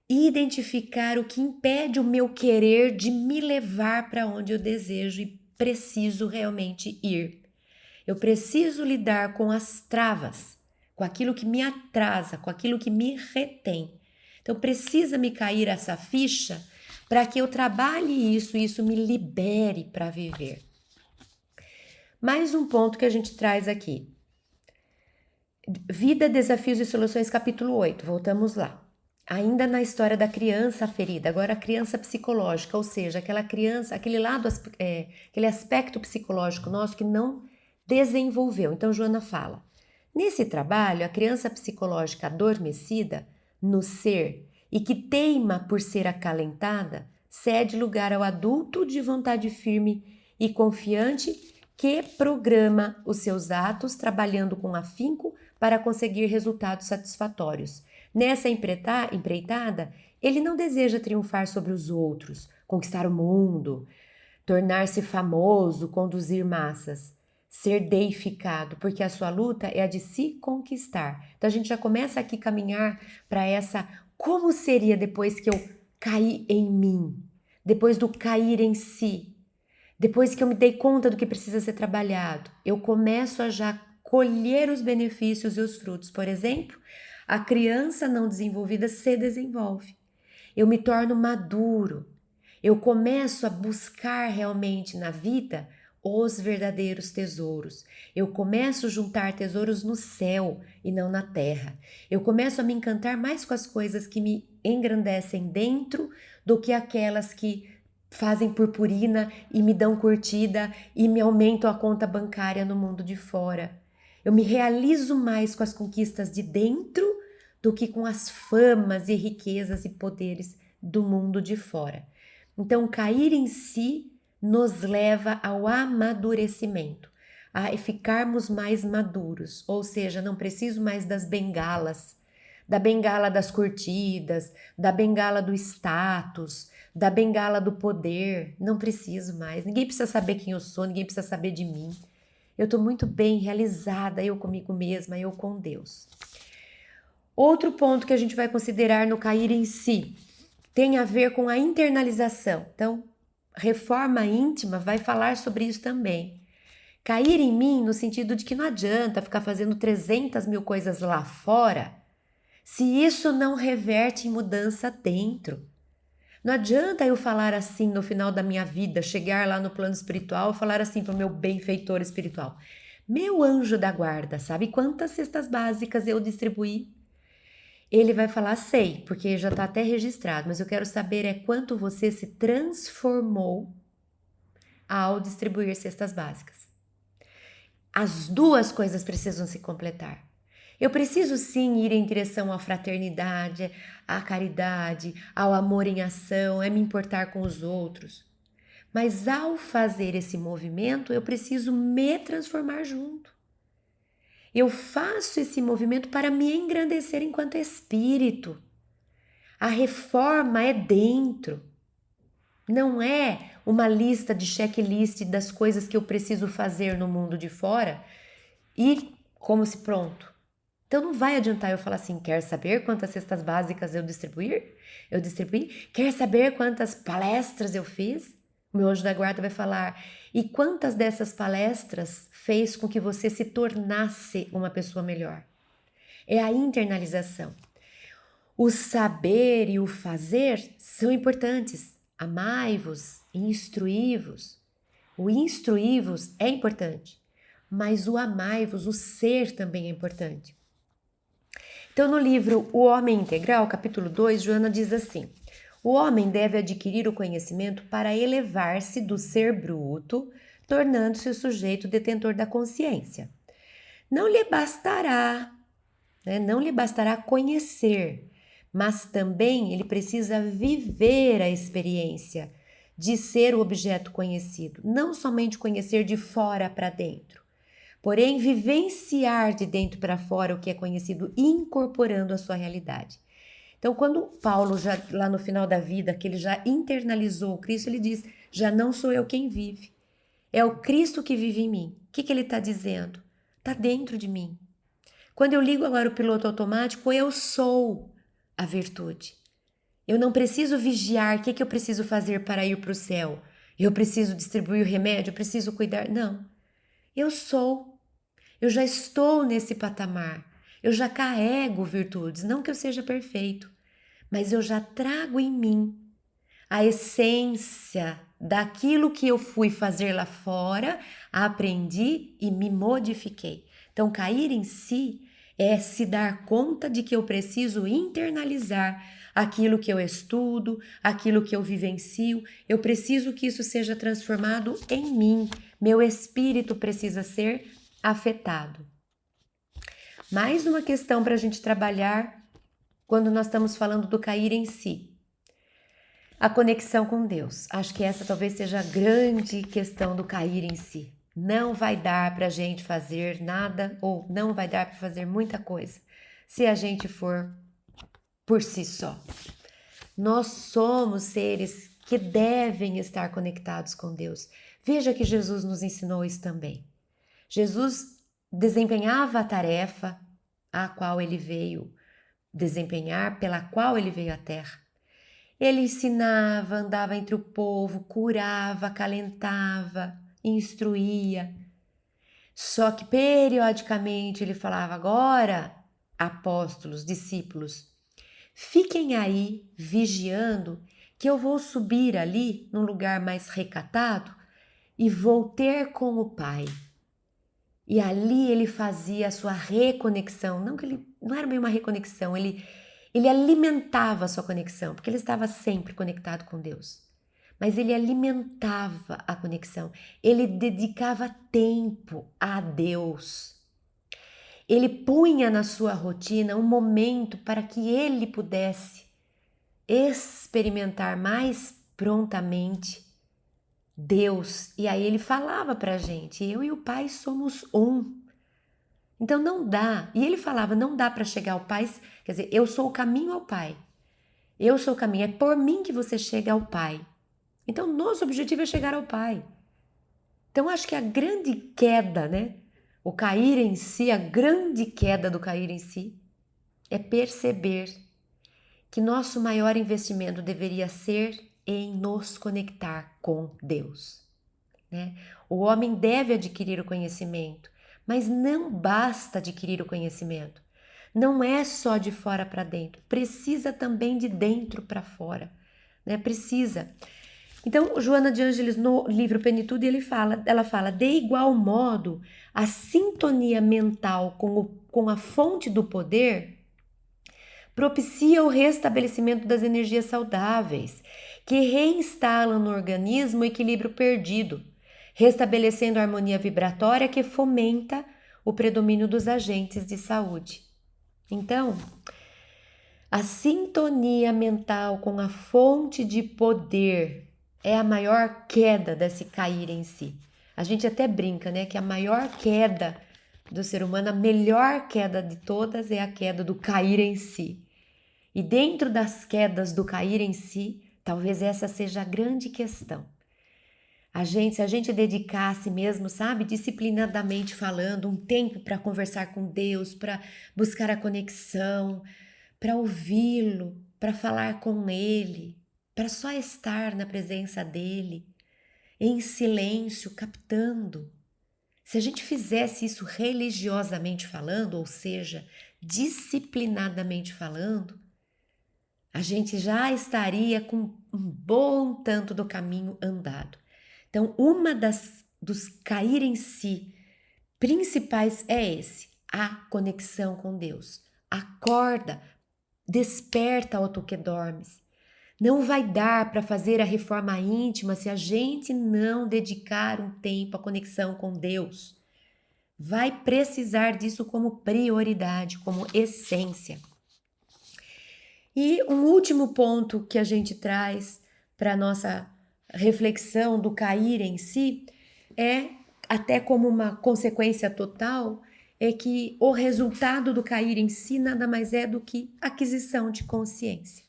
identificar o que impede o meu querer de me levar para onde eu desejo e preciso realmente ir. Eu preciso lidar com as travas, com aquilo que me atrasa, com aquilo que me retém. Então, precisa me cair essa ficha para que eu trabalhe isso e isso me libere para viver. Mais um ponto que a gente traz aqui. Vida, Desafios e Soluções, capítulo 8. Voltamos lá. Ainda na história da criança ferida, agora a criança psicológica, ou seja, aquela criança, aquele lado, aquele aspecto psicológico nosso que não desenvolveu. Então, Joana fala, Nesse trabalho, a criança psicológica adormecida no ser e que teima por ser acalentada cede lugar ao adulto de vontade firme e confiante que programa os seus atos trabalhando com afinco para conseguir resultados satisfatórios. Nessa empreitada, ele não deseja triunfar sobre os outros, conquistar o mundo, tornar-se famoso, conduzir massas, ser deificado, porque a sua luta é a de se conquistar. Então a gente já começa aqui a caminhar para essa, como seria depois que eu caí em mim, depois do cair em si, depois que eu me dei conta do que precisa ser trabalhado, eu começo a já colher os benefícios e os frutos. Por exemplo, a criança não desenvolvida se desenvolve. Eu me torno maduro. Eu começo a buscar realmente na vida os verdadeiros tesouros. Eu começo a juntar tesouros no céu e não na terra. Eu começo a me encantar mais com as coisas que me engrandecem dentro do que aquelas que fazem purpurina e me dão curtida e me aumentam a conta bancária no mundo de fora. Eu me realizo mais com as conquistas de dentro do que com as famas e riquezas e poderes do mundo de fora. Então, cair em si nos leva ao amadurecimento, a ficarmos mais maduros, ou seja, não preciso mais das bengalas, da bengala das curtidas, da bengala do status, da bengala do poder, não preciso mais. Ninguém precisa saber quem eu sou, ninguém precisa saber de mim. Eu estou muito bem realizada, eu comigo mesma, eu com Deus. Outro ponto que a gente vai considerar no cair em si tem a ver com a internalização. Então, reforma íntima vai falar sobre isso também. Cair em mim no sentido de que não adianta ficar fazendo 300 mil coisas lá fora se isso não reverte em mudança dentro. Não adianta eu falar assim no final da minha vida, chegar lá no plano espiritual e falar assim para o meu benfeitor espiritual. Meu anjo da guarda, sabe quantas cestas básicas eu distribuí? Ele vai falar, sei, porque já está até registrado, mas eu quero saber é quanto você se transformou ao distribuir cestas básicas. As duas coisas precisam se completar. Eu preciso sim ir em direção à fraternidade, à caridade, ao amor em ação, é me importar com os outros. Mas ao fazer esse movimento, eu preciso me transformar junto. Eu faço esse movimento para me engrandecer enquanto espírito. A reforma é dentro. Não é uma lista de checklist das coisas que eu preciso fazer no mundo de fora e como se pronto. Então não vai adiantar eu falar assim, quer saber quantas cestas básicas eu distribuí? Quer saber quantas palestras eu fiz? O meu anjo da guarda vai falar, e quantas dessas palestras fez com que você se tornasse uma pessoa melhor? É a internalização. O saber e o fazer são importantes. Amai-vos, instruí-vos. O instruí-vos é importante, mas o amai-vos, o ser também é importante. Então, no livro O Homem Integral, capítulo 2, Joana diz assim: o homem deve adquirir o conhecimento para elevar-se do ser bruto, tornando-se o sujeito detentor da consciência. Não lhe bastará, não lhe bastará conhecer, mas também ele precisa viver a experiência de ser o objeto conhecido, não somente conhecer de fora para dentro. Porém, vivenciar de dentro para fora o que é conhecido, incorporando a sua realidade. Então, quando Paulo, já lá no final da vida, que ele já internalizou o Cristo, ele diz, já não sou eu quem vive, é o Cristo que vive em mim. O que ele está dizendo? Está dentro de mim. Quando eu ligo agora o piloto automático, eu sou a virtude. Eu não preciso vigiar o que eu preciso fazer para ir para o céu. Eu preciso distribuir o remédio, eu preciso cuidar. Não, eu sou. Eu já estou nesse patamar, eu já carrego virtudes, não que eu seja perfeito, mas eu já trago em mim a essência daquilo que eu fui fazer lá fora, aprendi e me modifiquei. Então, cair em si é se dar conta de que eu preciso internalizar aquilo que eu estudo, aquilo que eu vivencio, eu preciso que isso seja transformado em mim, meu espírito precisa ser afetado. Mais uma questão para a gente trabalhar quando nós estamos falando do cair em si. A conexão com Deus. Acho que essa talvez seja a grande questão do cair em si. Não vai dar para a gente fazer nada ou não vai dar para fazer muita coisa se a gente for por si só. Nós somos seres que devem estar conectados com Deus. Veja que Jesus nos ensinou isso também. Jesus desempenhava a tarefa a qual ele veio desempenhar, pela qual ele veio à Terra. Ele ensinava, andava entre o povo, curava, acalentava, instruía. Só que periodicamente ele falava: agora, apóstolos, discípulos, fiquem aí vigiando, que eu vou subir ali num lugar mais recatado e vou ter com o Pai. E ali ele fazia a sua reconexão, não era bem uma reconexão, ele alimentava a sua conexão, porque ele estava sempre conectado com Deus. Mas ele alimentava a conexão, ele dedicava tempo a Deus. Ele punha na sua rotina um momento para que ele pudesse experimentar mais prontamente Deus. E aí ele falava para a gente: eu e o Pai somos um. Então não dá. E ele falava: não dá para chegar ao Pai. Quer dizer, eu sou o caminho ao Pai. Eu sou o caminho. É por mim que você chega ao Pai. Então nosso objetivo é chegar ao Pai. Então acho que a grande queda, né? O cair em si, a grande queda do cair em si, é perceber que nosso maior investimento deveria ser em nos conectar com Deus, né? O homem deve adquirir o conhecimento, mas não basta adquirir o conhecimento. Não é só de fora para dentro, precisa também de dentro para fora, né? Precisa. Então, Joana de Ângeles, no livro Plenitude, ela fala: de igual modo, a sintonia mental com a fonte do poder propicia o restabelecimento das energias saudáveis, que reinstalam no organismo o equilíbrio perdido, restabelecendo a harmonia vibratória que fomenta o predomínio dos agentes de saúde. Então, a sintonia mental com a fonte de poder é a maior queda desse cair em si. A gente até brinca, né, que a maior queda do ser humano, a melhor queda de todas é a queda do cair em si. E dentro das quedas do cair em si, talvez essa seja a grande questão. Se a gente dedicasse mesmo, sabe, disciplinadamente falando, um tempo para conversar com Deus, para buscar a conexão, para ouvi-lo, para falar com Ele, para só estar na presença dEle, em silêncio, captando. Se a gente fizesse isso religiosamente falando, ou seja, disciplinadamente falando, a gente já estaria com um bom tanto do caminho andado. Então, dos cair em si principais é esse, a conexão com Deus. Acorda, desperta, ó tu que dormes. Não vai dar para fazer a reforma íntima se a gente não dedicar um tempo à conexão com Deus. Vai precisar disso como prioridade, como essência. E um último ponto que a gente traz para a nossa reflexão do cair em si é, até como uma consequência total, é que o resultado do cair em si nada mais é do que aquisição de consciência,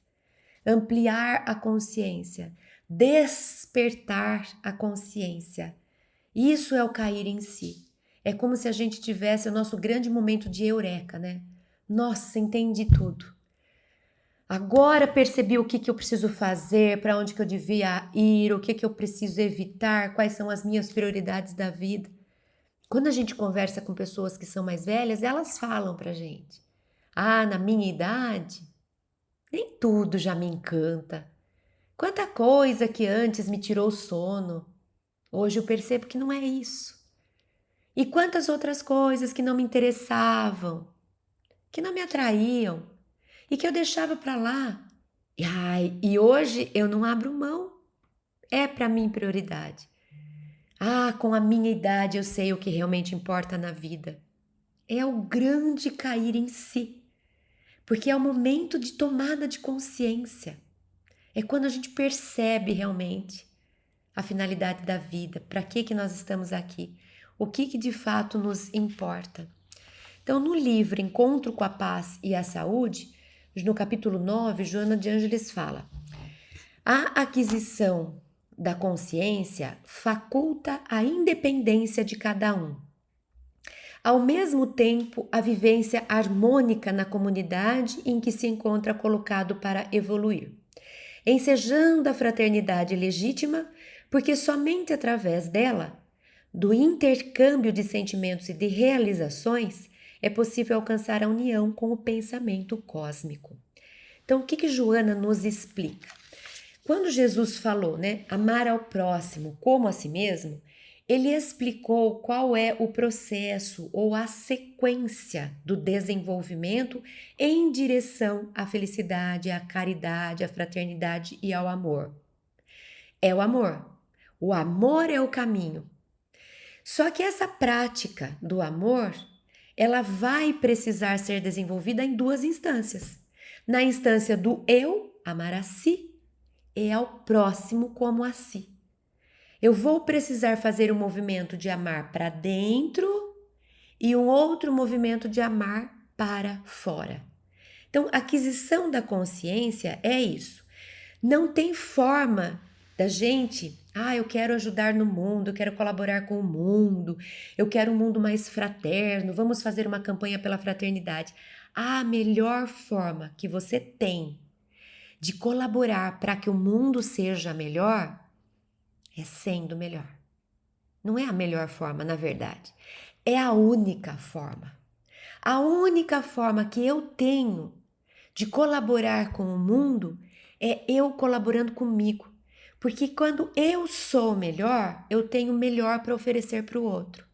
ampliar a consciência, despertar a consciência. Isso é o cair em si. É como se a gente tivesse o nosso grande momento de eureka, né? Nossa, entendi tudo. Agora percebi o que eu preciso fazer, para onde que eu devia ir, o que eu preciso evitar, quais são as minhas prioridades da vida. Quando a gente conversa com pessoas que são mais velhas, elas falam pra gente: ah, na minha idade, nem tudo já me encanta. Quanta coisa que antes me tirou o sono, hoje eu percebo que não é isso. E quantas outras coisas que não me interessavam, que não me atraíam e que eu deixava para lá. E hoje eu não abro mão. É para mim prioridade. Ah, com a minha idade eu sei o que realmente importa na vida. é o grande cair em si, porque é o momento de tomada de consciência. É quando a gente percebe realmente a finalidade da vida, para que nós estamos aqui, o que de fato nos importa. Então, no livro Encontro com a Paz e a Saúde, no capítulo 9, Joana de Ângeles fala: a aquisição da consciência faculta a independência de cada um. Ao mesmo tempo, a vivência harmônica na comunidade em que se encontra colocado para evoluir, ensejando a fraternidade legítima, porque somente através dela, do intercâmbio de sentimentos e de realizações, é possível alcançar a união com o pensamento cósmico. Então, o que Joana nos explica? Quando Jesus falou, amar ao próximo como a si mesmo, ele explicou qual é o processo ou a sequência do desenvolvimento em direção à felicidade, à caridade, à fraternidade e ao amor. É o amor. O amor é o caminho. Só que essa prática do amor, ela vai precisar ser desenvolvida em duas instâncias. Na instância do eu, amar a si, e ao próximo como a si. Eu vou precisar fazer um movimento de amar para dentro e um outro movimento de amar para fora. Então, a aquisição da consciência é isso. Não tem forma da gente, eu quero ajudar no mundo, eu quero colaborar com o mundo, eu quero um mundo mais fraterno, vamos fazer uma campanha pela fraternidade. A melhor forma que você tem de colaborar para que o mundo seja melhor é sendo melhor. Não é a melhor forma, na verdade. É a única forma. A única forma que eu tenho de colaborar com o mundo é eu colaborando comigo. Porque quando eu sou melhor, eu tenho melhor para oferecer para o outro.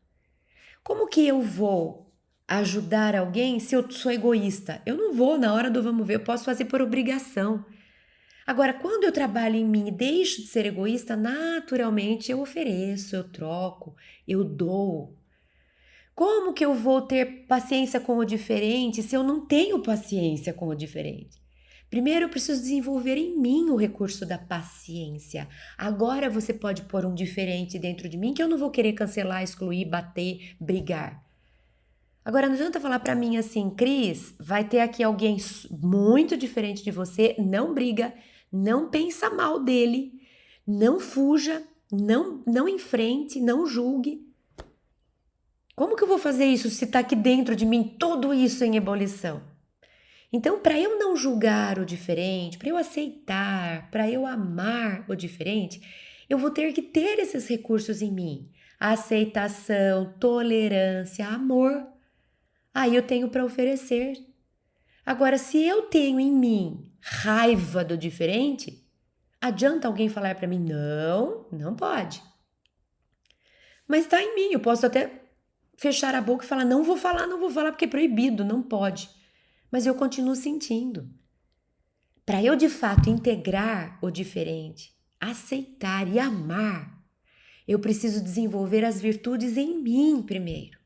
Como que eu vou ajudar alguém se eu sou egoísta? Eu não vou, na hora do vamos ver, eu posso fazer por obrigação. Agora, quando eu trabalho em mim e deixo de ser egoísta, naturalmente eu ofereço, eu troco, eu dou. Como que eu vou ter paciência com o diferente se eu não tenho paciência com o diferente? Primeiro eu preciso desenvolver em mim o recurso da paciência. Agora você pode pôr um diferente dentro de mim que eu não vou querer cancelar, excluir, bater, brigar. Agora não adianta falar para mim assim, Cris, vai ter aqui alguém muito diferente de você, não briga, não pensa mal dele, não fuja, não enfrente, não julgue. Como que eu vou fazer isso se está aqui dentro de mim tudo isso em ebulição? Então, para eu não julgar o diferente, para eu aceitar, para eu amar o diferente, eu vou ter que ter esses recursos em mim. Aceitação, tolerância, amor. Aí eu tenho para oferecer. Agora, se eu tenho em mim raiva do diferente, adianta alguém falar para mim, não pode. Mas está em mim, eu posso até fechar a boca e falar, não vou falar porque é proibido, não pode. Mas eu continuo sentindo. Para eu de fato integrar o diferente, aceitar e amar, eu preciso desenvolver as virtudes em mim primeiro.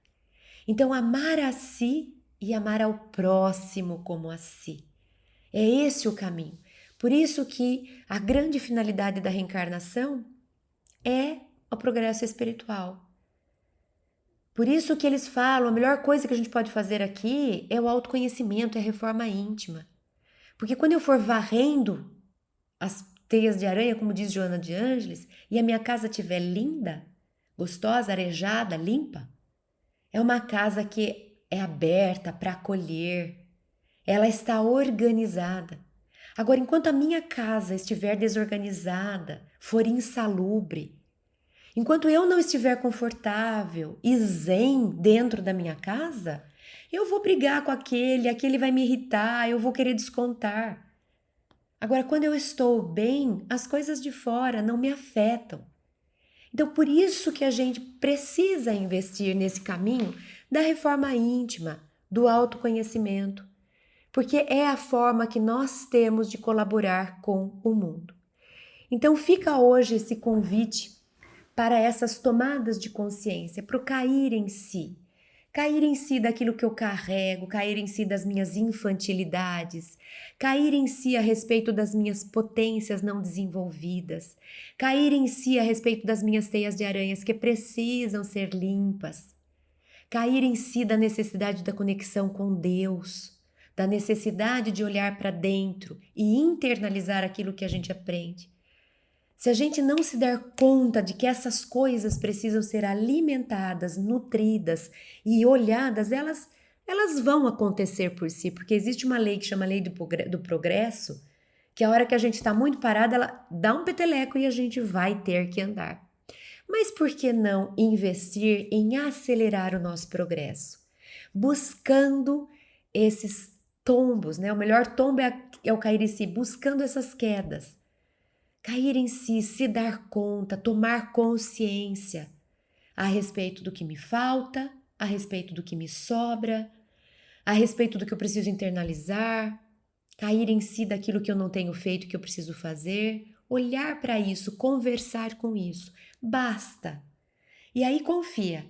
Então, amar a si e amar ao próximo como a si. É esse o caminho. Por isso que a grande finalidade da reencarnação é o progresso espiritual. Por isso que eles falam, a melhor coisa que a gente pode fazer aqui é o autoconhecimento, é a reforma íntima. Porque quando eu for varrendo as teias de aranha, como diz Joana de Ângeles, e a minha casa estiver linda, gostosa, arejada, limpa, é uma casa que é aberta para acolher, ela está organizada. Agora, enquanto a minha casa estiver desorganizada, for insalubre, enquanto eu não estiver confortável e zen dentro da minha casa, eu vou brigar com aquele vai me irritar, eu vou querer descontar. Agora, quando eu estou bem, as coisas de fora não me afetam. Então, por isso que a gente precisa investir nesse caminho da reforma íntima, do autoconhecimento, porque é a forma que nós temos de colaborar com o mundo. Então, fica hoje esse convite para essas tomadas de consciência, para o cair em si. cair em si daquilo que eu carrego, cair em si das minhas infantilidades, cair em si a respeito das minhas potências não desenvolvidas, cair em si a respeito das minhas teias de aranhas que precisam ser limpas, cair em si da necessidade da conexão com Deus, da necessidade de olhar para dentro e internalizar aquilo que a gente aprende. Se a gente não se der conta de que essas coisas precisam ser alimentadas, nutridas e olhadas, elas vão acontecer por si, porque existe uma lei que chama lei do progresso, que a hora que a gente está muito parada, ela dá um peteleco e a gente vai ter que andar. Mas por que não investir em acelerar o nosso progresso? Buscando esses tombos, né? O melhor tombo é o cair em si, buscando essas quedas. Cair em si, se dar conta, tomar consciência a respeito do que me falta, a respeito do que me sobra, a respeito do que eu preciso internalizar, cair em si daquilo que eu não tenho feito, que eu preciso fazer, olhar para isso, conversar com isso. Basta. E aí confia,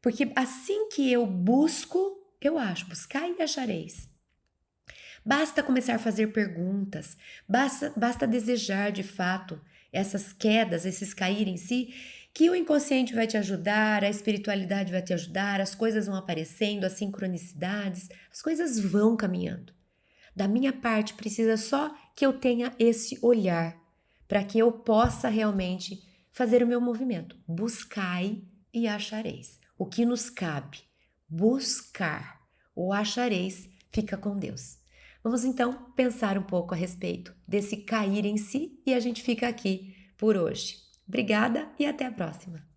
porque assim que eu busco, eu acho, buscar e achareis. Basta começar a fazer perguntas, basta desejar de fato essas quedas, esses cair em si, que o inconsciente vai te ajudar, a espiritualidade vai te ajudar, as coisas vão aparecendo, as sincronicidades, as coisas vão caminhando. Da minha parte, precisa só que eu tenha esse olhar para que eu possa realmente fazer o meu movimento. Buscai e achareis. O que nos cabe? Buscar. O achareis fica com Deus. Vamos então pensar um pouco a respeito desse cair em si e a gente fica aqui por hoje. Obrigada e até a próxima!